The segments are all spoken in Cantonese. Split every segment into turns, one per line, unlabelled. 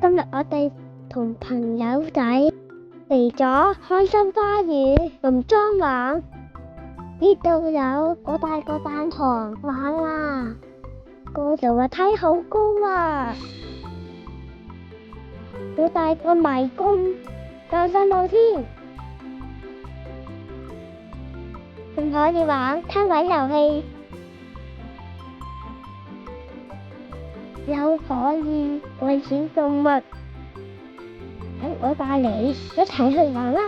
今日我哋同朋友仔嚟咗開心花園農莊玩，呢度有個大個彈床玩啊，嗰度滑梯好高啊，有大個迷宮救生路添，仲可以玩攤位遊戲，又可以餵小動物。等我帶你一齊去玩啦！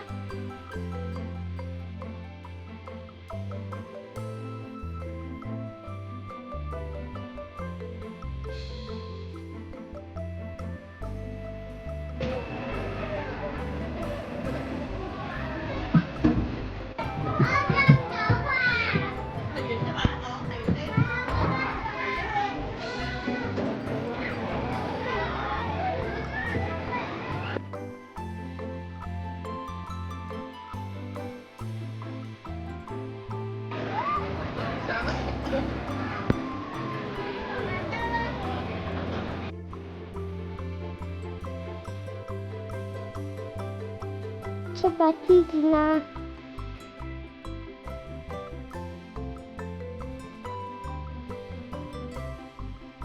出發之前啦！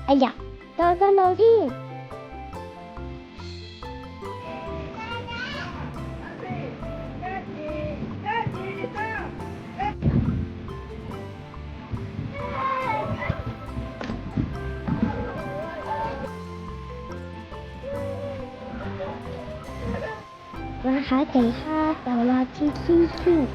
哎呀，救生路添！玩下地下又話知黐線。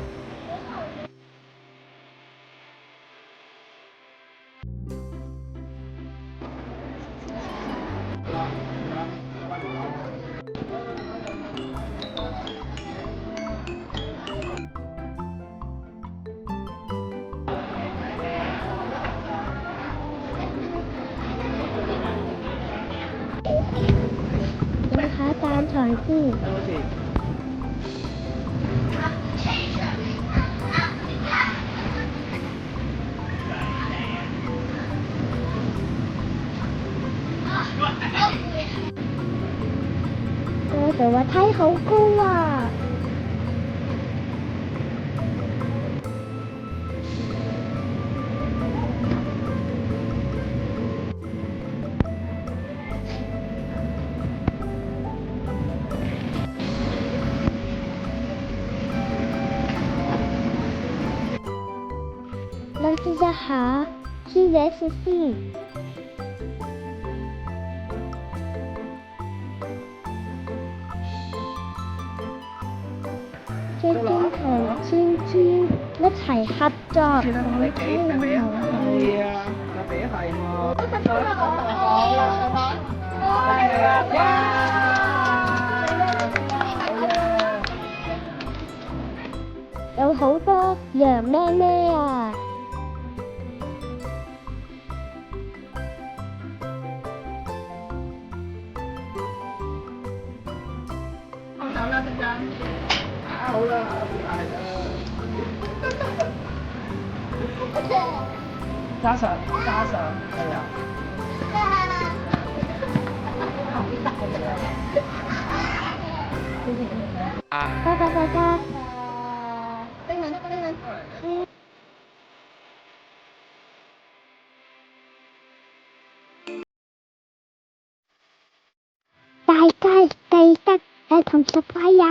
玩下彈床先。嗰度滑梯好高啊！練習一下黐嘢試先。隻堅同尖尖一齊合作，我睇唔到。
係啊，特別係喎。
有好多羊咩咩啊！
好啦，陣間。好啦，係啦。加上，係啊。
拜拜大家。大家記得同subscribe呀！